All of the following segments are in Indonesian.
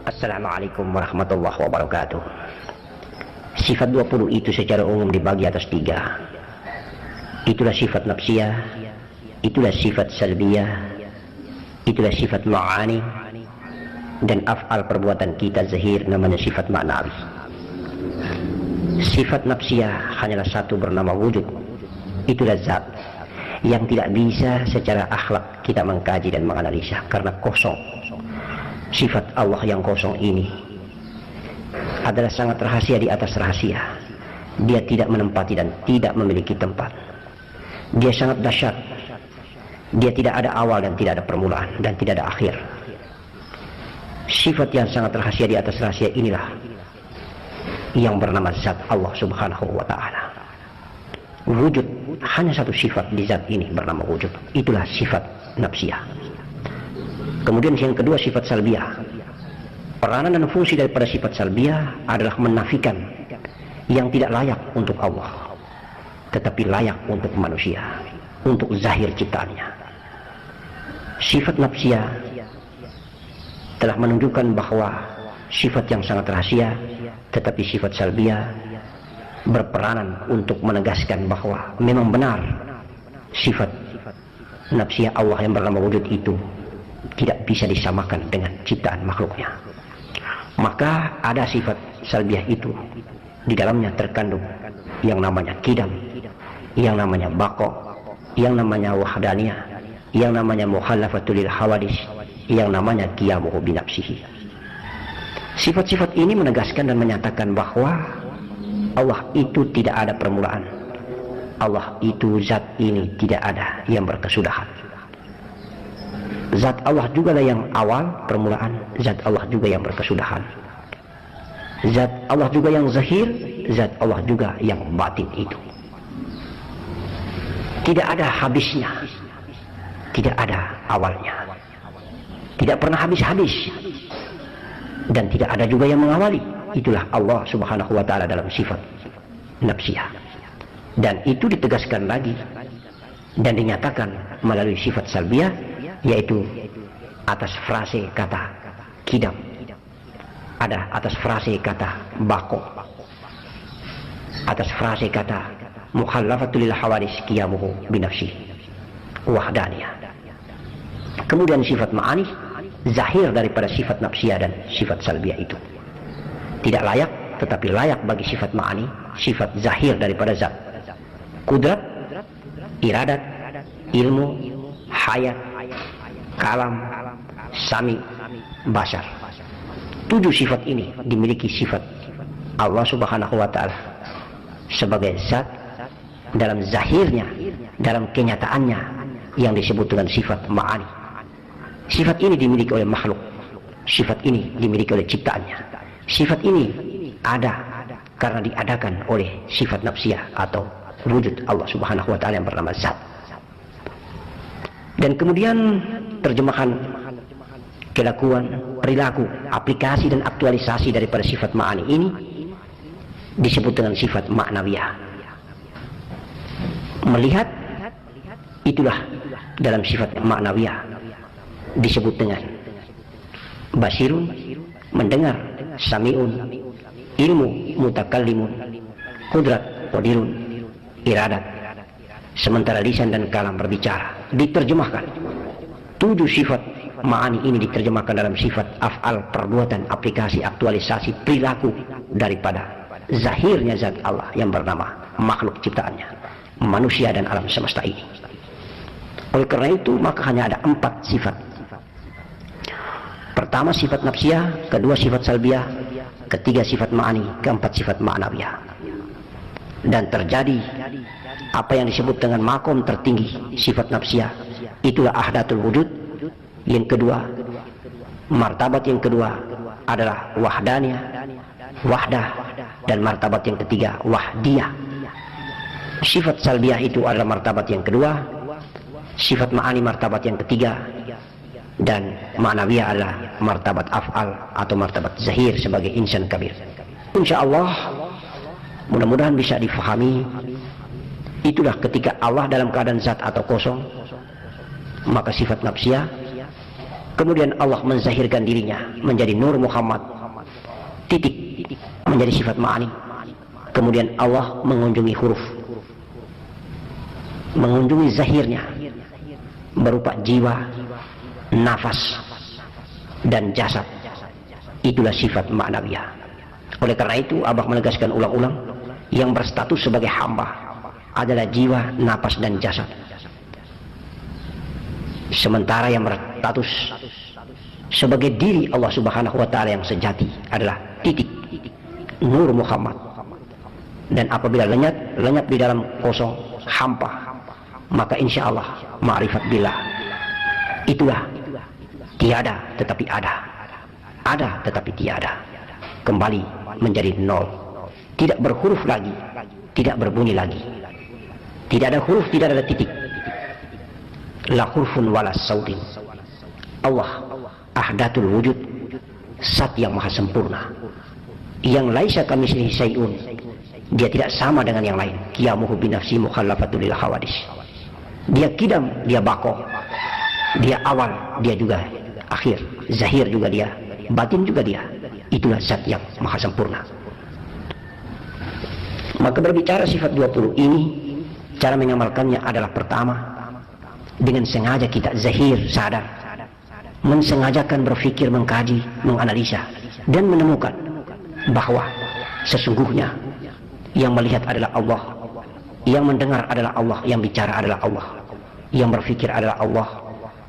Assalamualaikum warahmatullahi wabarakatuh. Sifat 20 itu secara umum dibagi atas 3. Itulah sifat nafsiyah, itulah sifat salbiyah, itulah sifat ma'ani, dan af'al perbuatan kita zahir namanya sifat ma'nawi. Sifat nafsiyah hanyalah satu bernama wujud. Itulah zat yang tidak bisa secara akhlak kita mengkaji dan menganalisa karena kosong. Sifat Allah yang kosong ini adalah sangat rahasia di atas rahasia. Dia tidak menempati dan tidak memiliki tempat. Dia sangat dahsyat. Dia tidak ada awal dan tidak ada permulaan dan tidak ada akhir. Sifat yang sangat rahasia di atas rahasia inilah yang bernama zat Allah subhanahu wa ta'ala. Wujud, hanya satu sifat di zat ini bernama wujud. Itulah sifat nafsiyah. Kemudian yang kedua sifat salbiyah. Peranan dan fungsi daripada sifat salbiyah adalah menafikan yang tidak layak untuk Allah, tetapi layak untuk manusia, untuk zahir ciptaannya. Sifat nafsiyah telah menunjukkan bahwa sifat yang sangat rahasia, tetapi sifat salbiyah berperanan untuk menegaskan bahwa memang benar sifat nafsiyah Allah yang bernama wujud itu tidak bisa disamakan dengan ciptaan makhluknya. Maka ada sifat salbiyah itu di dalamnya terkandung yang namanya kidam, yang namanya baqo, yang namanya wahdaniyah, yang namanya mukhalafatul lil hawadis, yang namanya qiyamuhu binafsihi. Sifat-sifat ini menegaskan dan menyatakan bahwa Allah itu tidak ada permulaan. Allah itu zat ini tidak ada yang berkesudahan. Zat Allah juga lah yang awal permulaan, zat Allah juga yang berkesudahan. Zat Allah juga yang zahir, zat Allah juga yang batin itu. Tidak ada habisnya, tidak ada awalnya, tidak pernah habis-habis, dan tidak ada juga yang mengawali. Itulah Allah subhanahu wa ta'ala dalam sifat nafsiyah. Dan itu ditegaskan lagi dan dinyatakan melalui sifat salbiyah, yaitu atas frase kata kidam, ada atas frase kata baqo, atas frase kata mukhalafatul lil hawadis qiyamuhu binafsi wahdaniyah. Kemudian sifat ma'ani zahir daripada sifat nafsiyah dan sifat salbiyah itu tidak layak, tetapi layak bagi sifat ma'ani, sifat zahir daripada zat. Kudrat, iradat, ilmu, hayat, kalam, sami, basar. 7 sifat ini dimiliki sifat Allah subhanahu wa ta'ala sebagai zat dalam zahirnya, dalam kenyataannya yang disebut dengan sifat ma'ani. Sifat ini dimiliki oleh makhluk, sifat ini dimiliki oleh ciptaannya. Sifat ini ada karena diadakan oleh sifat nafsiyah atau wujud Allah subhanahu wa ta'ala yang bernama zat. Dan kemudian terjemahan kelakuan, perilaku, aplikasi dan aktualisasi daripada sifat ma'ani ini disebut dengan sifat ma'nawiyah. Melihat, itulah dalam sifat ma'nawiyah disebut dengan basirun, mendengar, sami'un, ilmu, mutakallimun, kudrat, qadirun, iradat. Sementara lisan dan kalam berbicara. Diterjemahkan 7 sifat ma'ani ini diterjemahkan dalam sifat af'al, perbuatan, aplikasi, aktualisasi, perilaku daripada zahirnya zat Allah yang bernama makhluk ciptaannya, manusia dan alam semesta ini. Oleh karena itu maka hanya ada 4 sifat. Pertama sifat nafsiyah, kedua sifat salbiyah, ketiga sifat ma'ani, keempat sifat ma'nawiyah. Dan terjadi apa yang disebut dengan makom tertinggi sifat nafsiyah, itulah ahdatul wujud. Yang kedua, martabat yang kedua adalah wahdaniyah, wahdah, dan martabat yang ketiga wahdiyah. Sifat salbiyah itu adalah martabat yang kedua, sifat ma'ani martabat yang ketiga, dan ma'nawiyah adalah martabat af'al atau martabat zahir sebagai insan kabir. Insyaallah mudah-mudahan bisa difahami. Itulah ketika Allah dalam keadaan zat atau kosong, maka sifat nafsiyah Kemudian Allah menzahirkan dirinya menjadi Nur Muhammad, titik, menjadi sifat ma'ani. Kemudian Allah mengunjungi huruf, mengunjungi zahirnya berupa jiwa, nafas, dan jasad. Itulah sifat ma'nawiyah. Oleh karena itu Abah menegaskan ulang-ulang, yang berstatus sebagai hamba adalah jiwa, nafas, dan jasad. Sementara yang berstatus sebagai diri Allah Subhanahu wa Ta'ala yang sejati adalah titik, Nur Muhammad. Dan apabila lenyap di dalam kosong, hampa, maka insya Allah ma'rifat billah itulah tiada tetapi ada, ada tetapi tiada, kembali menjadi nol, tidak berhuruf lagi, tidak berbunyi lagi, tidak ada huruf, tidak ada titik. La hurfun wala sautin. Allah ahdatul wujud, zat yang maha sempurna, yang laisa kamitslihi syai'un. Dia tidak sama dengan yang lain. Qiyamuhu binafsi mukhallafatul lil hawadis. Dia kidam, dia bako, dia awal, dia juga akhir, zahir juga dia, batin juga dia. Itulah zat yang maha sempurna. Maka berbicara sifat 20 ini, cara mengamalkannya adalah pertama, dengan sengaja kita zahir, sadar, mensengajakan berpikir, mengkaji, menganalisa, dan menemukan bahwa sesungguhnya yang melihat adalah Allah, yang mendengar adalah Allah, yang bicara adalah Allah, yang berpikir adalah Allah,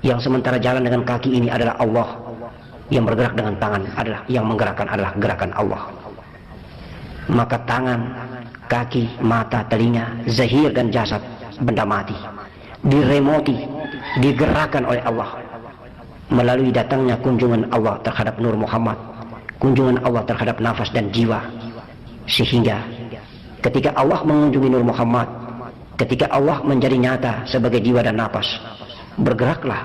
yang sementara jalan dengan kaki ini adalah Allah, yang bergerak dengan tangan adalah, yang menggerakkan adalah gerakan Allah. Maka tangan, kaki, mata, telinga, zahir dan jasad, benda mati, diremoti, digerakkan oleh Allah melalui datangnya kunjungan Allah terhadap Nur Muhammad, kunjungan Allah terhadap nafas dan jiwa. Sehingga ketika Allah mengunjungi Nur Muhammad, ketika Allah menjadi nyata sebagai jiwa dan nafas, bergeraklah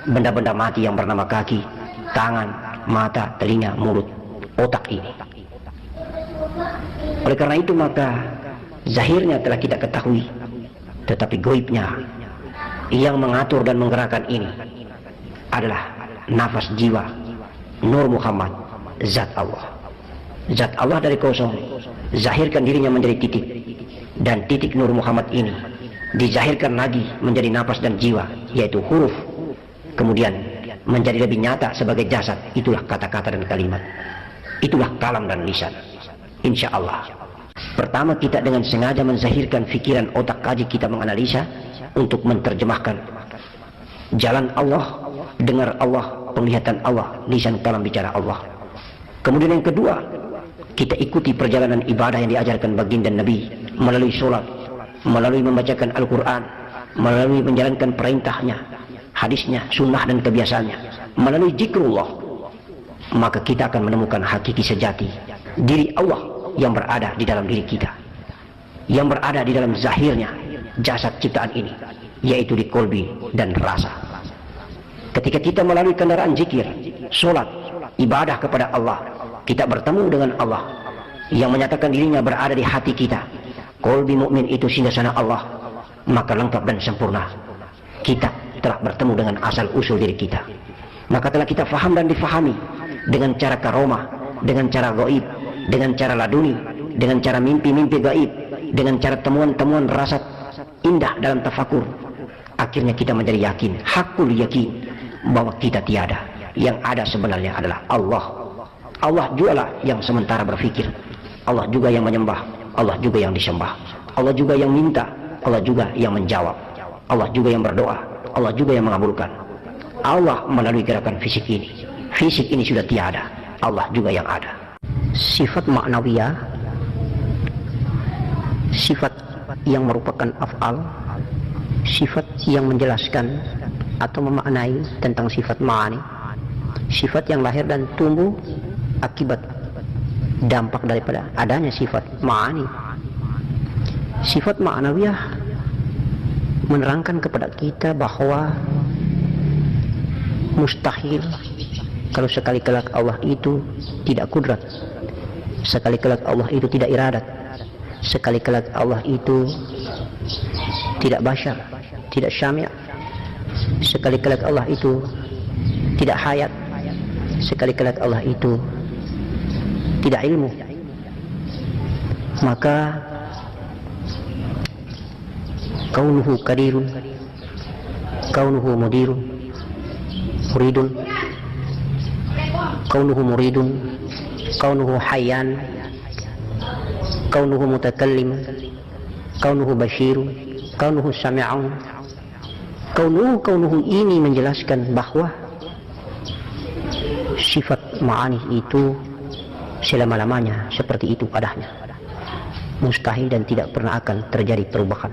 benda-benda mati yang bernama kaki, tangan, mata, telinga, mulut, otak ini. Oleh karena itu maka zahirnya telah kita ketahui, tetapi goibnya yang mengatur dan menggerakkan ini adalah nafas jiwa Nur Muhammad, zat Allah. Zat Allah dari kosong zahirkan dirinya menjadi titik, dan titik Nur Muhammad ini dizahirkan lagi menjadi nafas dan jiwa, yaitu huruf, kemudian menjadi lebih nyata sebagai jasad. Itulah kata-kata dan kalimat, itulah kalam dan lisan. Insya Allah pertama kita dengan sengaja menzahirkan fikiran, otak kaji kita menganalisa untuk menerjemahkan jalan Allah, dengar Allah, penglihatan Allah, lisan kalam bicara Allah. Kemudian yang kedua, kita ikuti perjalanan ibadah yang diajarkan baginda Nabi melalui sholat, melalui membacakan Al-Quran, melalui menjalankan perintahnya, hadisnya, sunnah dan kebiasaannya, melalui zikrullah. Maka kita akan menemukan hakiki sejati diri Allah yang berada di dalam diri kita, yang berada di dalam zahirnya jasad ciptaan ini, yaitu di kolbi dan rasa. Ketika kita melalui kendaraan zikir, sholat, ibadah kepada Allah, kita bertemu dengan Allah yang menyatakan dirinya berada di hati kita. Kolbi mukmin itu singgasana Allah, maka lengkap dan sempurna. Kita telah bertemu dengan asal usul diri kita. Maka telah kita faham dan difahami dengan cara karomah, dengan cara gaib, dengan cara laduni, dengan cara mimpi-mimpi gaib, dengan cara temuan-temuan rasa indah dalam tafakur. Akhirnya kita menjadi yakin, hakul yakin, bahwa kita tiada, yang ada sebenarnya adalah Allah. Allah jugalah yang sementara berpikir, Allah juga yang menyembah, Allah juga yang disembah, Allah juga yang minta, Allah juga yang menjawab, Allah juga yang berdoa, Allah juga yang mengabulkan. Allah melalui gerakan fisik ini. Fisik ini sudah tiada, Allah juga yang ada. Sifat maknawiyah, sifat yang merupakan af'al, sifat yang menjelaskan atau memaknai tentang sifat ma'ani, sifat yang lahir dan tumbuh akibat dampak daripada adanya sifat ma'ani. Sifat ma'nawiyah menerangkan kepada kita bahwa mustahil kalau sekali kelak Allah itu tidak kudrat, sekali kelak Allah itu tidak iradat, sekali kelak Allah itu tidak basyar, tidak syami', sekali kelak Allah itu tidak hayat, sekali-kali Allah itu tidak ilmu, maka kaunuhu kadirun, kaunuhu mudirun, muridun, kaunuhu muridun, kaunuhu hayyan, kaunuhu mutakallim, kaunuhu basyirun, kaunuhu sami'un. Kaunuhu ini menjelaskan bahwa sifat ma'ani itu selama-lamanya seperti itu adanya, mustahil dan tidak pernah akan terjadi perubahan.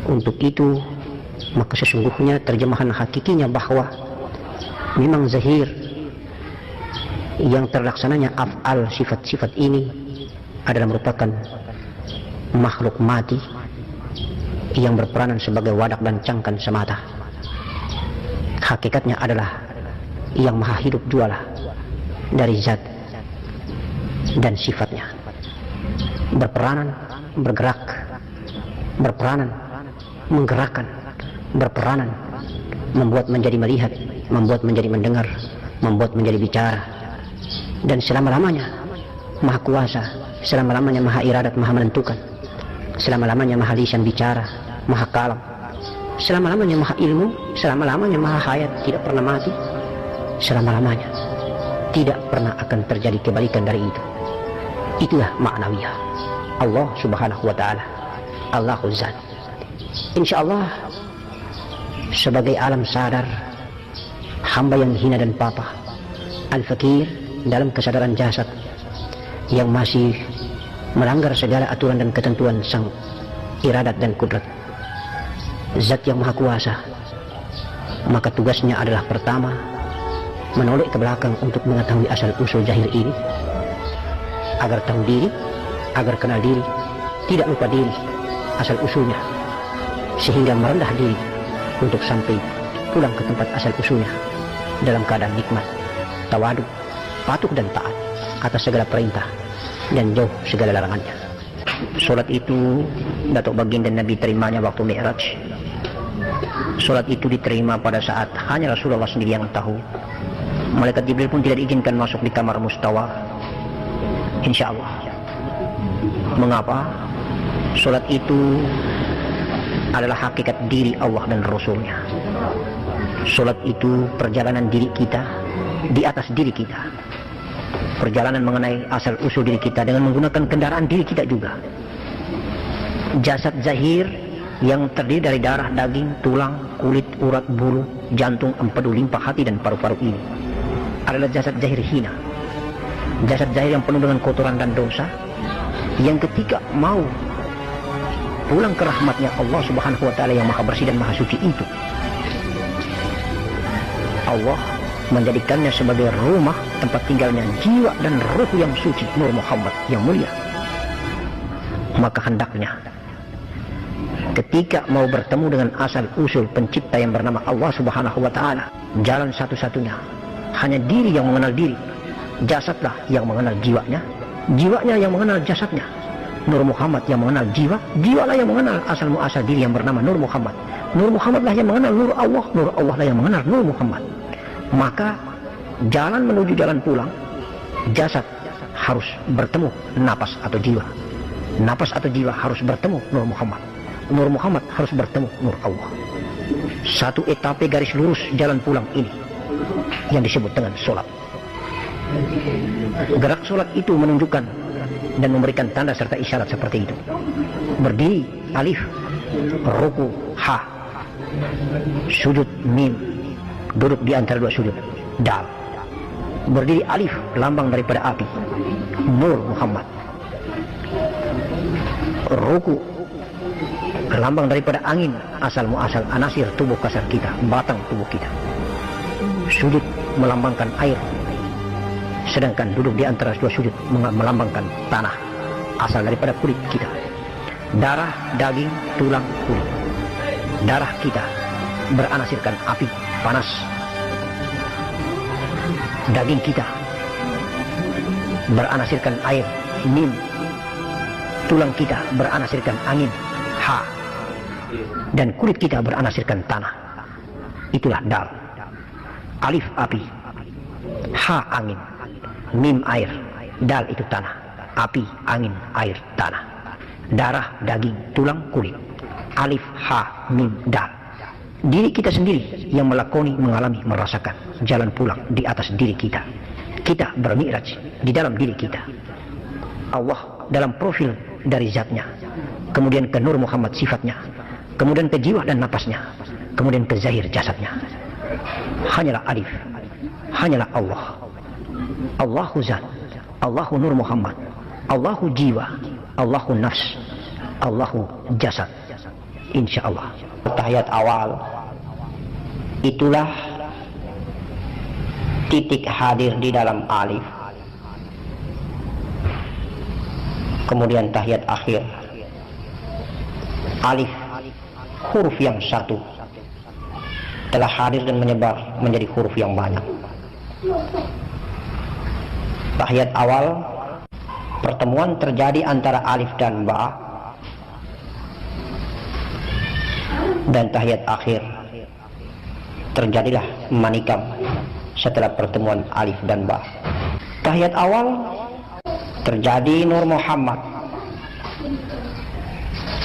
Untuk itu maka sesungguhnya terjemahan hakikinya bahwa memang zahir yang terlaksananya af'al sifat-sifat ini adalah merupakan makhluk mati yang berperanan sebagai wadak dan cangkan semata. Hakikatnya adalah yang maha hidup jualah dari zat dan sifatnya, berperanan, bergerak, berperanan, menggerakkan, berperanan, membuat menjadi melihat, membuat menjadi mendengar, membuat menjadi bicara, dan selama-lamanya maha kuasa, selama-lamanya maha iradat, maha menentukan, selama-lamanya maha lisan bicara, maha kalam, selama-lamanya maha ilmu, selama-lamanya maha hayat, tidak pernah mati, selama-lamanya tidak pernah akan terjadi kebalikan dari itu. Itulah maknawiyah Allah subhanahu wa ta'ala, Allahu Zat. InsyaAllah sebagai alam sadar, hamba yang hina dan papa, al-fakir dalam kesadaran jasad yang masih melanggar segala aturan dan ketentuan sang iradat dan kudrat zat yang maha kuasa, maka tugasnya adalah pertama menoleh ke belakang untuk mengetahui asal usul zahir ini, agar tahu diri, agar kenal diri, tidak lupa diri asal usulnya, sehingga merendah diri untuk sampai pulang ke tempat asal usulnya dalam keadaan nikmat, tawadu, patuh dan taat atas segala perintah dan jauh segala larangannya. Solat itu datuk baginda Nabi terimanya waktu Mi'raj. Solat itu diterima pada saat hanya Rasulullah sendiri yang tahu. Malaikat Jibril pun tidak diizinkan masuk di kamar mustawa. Insya Allah. Mengapa? Solat itu adalah hakikat diri Allah dan Rasulnya. Solat itu perjalanan diri kita di atas diri kita, perjalanan mengenai asal usul diri kita dengan menggunakan kendaraan diri kita juga. Jasad zahir yang terdiri dari darah, daging, tulang, kulit, urat, bulu, jantung, empedu, limpa, hati dan paru-paru ini adalah jasad zahir hina, jasad zahir yang penuh dengan kotoran dan dosa, yang ketika mau pulang ke rahmatnya Allah subhanahu wa ta'ala yang maha bersih dan maha suci itu, Allah menjadikannya sebagai rumah tempat tinggalnya jiwa dan ruh yang suci Nur Muhammad yang mulia. Maka hendaknya ketika mau bertemu dengan asal usul pencipta yang bernama Allah subhanahu wa ta'ala, jalan satu-satunya hanya diri yang mengenal diri, jasadlah yang mengenal jiwanya, jiwanya yang mengenal jasadnya, Nur Muhammad yang mengenal jiwa, jiwalah yang mengenal asal muasal diri yang bernama Nur Muhammad, Nur Muhammadlah yang mengenal Nur Allah, Nur Allahlah yang mengenal Nur Muhammad. Maka jalan menuju jalan pulang, jasad harus bertemu napas atau jiwa, napas atau jiwa harus bertemu Nur Muhammad, Nur Muhammad harus bertemu Nur Allah. Satu etape garis lurus jalan pulang ini yang disebut dengan solat. Gerak solat itu menunjukkan dan memberikan tanda serta isyarat seperti itu. Berdiri alif, ruku ha, sujud mim, duduk di antara dua sujud dal. Berdiri alif, lambang daripada api, Nur Muhammad. Ruku, lambang daripada angin, asal muasal anasir tubuh kasar kita, batang tubuh kita. Sujud melambangkan air, sedangkan duduk di antara dua sujud melambangkan tanah, asal daripada kulit kita. Darah, daging, tulang, kulit. Darah kita beranasirkan api, panas. Daging kita beranasirkan air, mim. Tulang kita beranasirkan angin, ha. Dan kulit kita beranasirkan tanah. Itulah dal. Alif api, ha angin, mim air, dal itu tanah, api, angin, air, tanah, darah, daging, tulang, kulit. Alif, ha, mim, dal. Diri kita sendiri yang melakoni, mengalami, merasakan jalan pulang di atas diri kita. Kita bermi'raj di dalam diri kita. Allah dalam profil dari zatnya, kemudian ke Nur Muhammad sifatnya, kemudian ke jiwa dan napasnya, kemudian ke zahir jasadnya. Hanyalah Alif, hanyalah Allah. Allahu zat, Allahu Nur Muhammad, Allahu jiwa, Allahu nafs, Allahu jasad. Insyaallah. Tahiyat awal itulah titik hadir di dalam Alif. Kemudian tahiyat akhir, Alif, huruf yang satu, telah hadir dan menyebar menjadi huruf yang banyak. Tahiyat awal, pertemuan terjadi antara Alif dan Ba. Dan tahiyat akhir, terjadilah manikam setelah pertemuan Alif dan Ba. Tahiyat awal terjadi Nur Muhammad,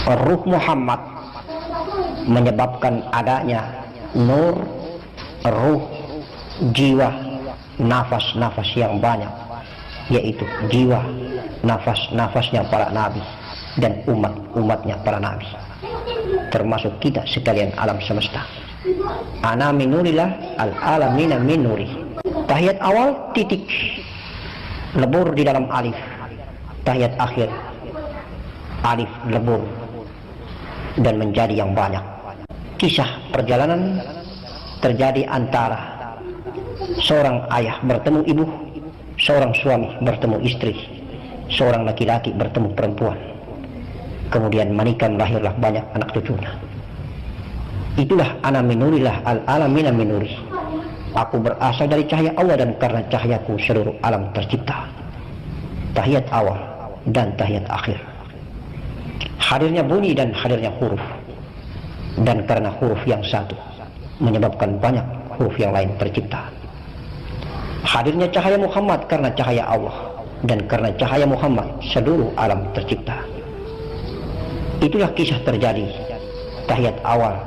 Ruh Muhammad, menyebabkan adanya nur, ruh, jiwa, nafas-nafas yang banyak, yaitu jiwa, nafas-nafasnya para nabi dan umat-umatnya para nabi, termasuk kita sekalian alam semesta. Ana minurillah al-alamina minuri. Tahiyat awal titik, lebur di dalam Alif. Tahiyat akhir, Alif lebur dan menjadi yang banyak. Kisah perjalanan terjadi antara seorang ayah bertemu ibu, seorang suami bertemu istri, seorang laki-laki bertemu perempuan. Kemudian manikam, lahirlah banyak anak cucunya. Itulah ana minurillah al-alamina minuri. Aku berasal dari cahaya Allah dan karena cahayaku seluruh alam tercipta. Tahiyat awal dan tahiyat akhir, hadirnya bunyi dan hadirnya huruf, dan karena huruf yang satu menyebabkan banyak huruf yang lain tercipta. Hadirnya cahaya Muhammad karena cahaya Allah, dan karena cahaya Muhammad seluruh alam tercipta. Itulah kisah terjadi tahiyat awal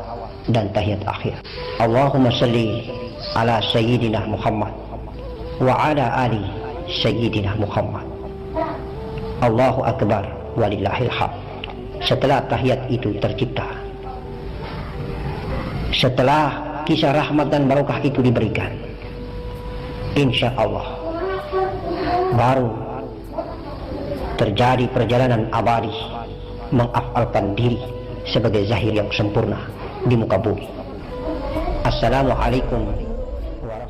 dan tahiyat akhir. Allahumma salli ala Sayyidina Muhammad wa ala ali Sayyidina Muhammad. Allahu Akbar walillahil hamd. Setelah tahiyat itu tercipta, setelah kisah rahmat dan barokah itu diberikan, insya Allah baru terjadi perjalanan abadi mengafalkan diri sebagai zahir yang sempurna di muka bumi. Assalamualaikum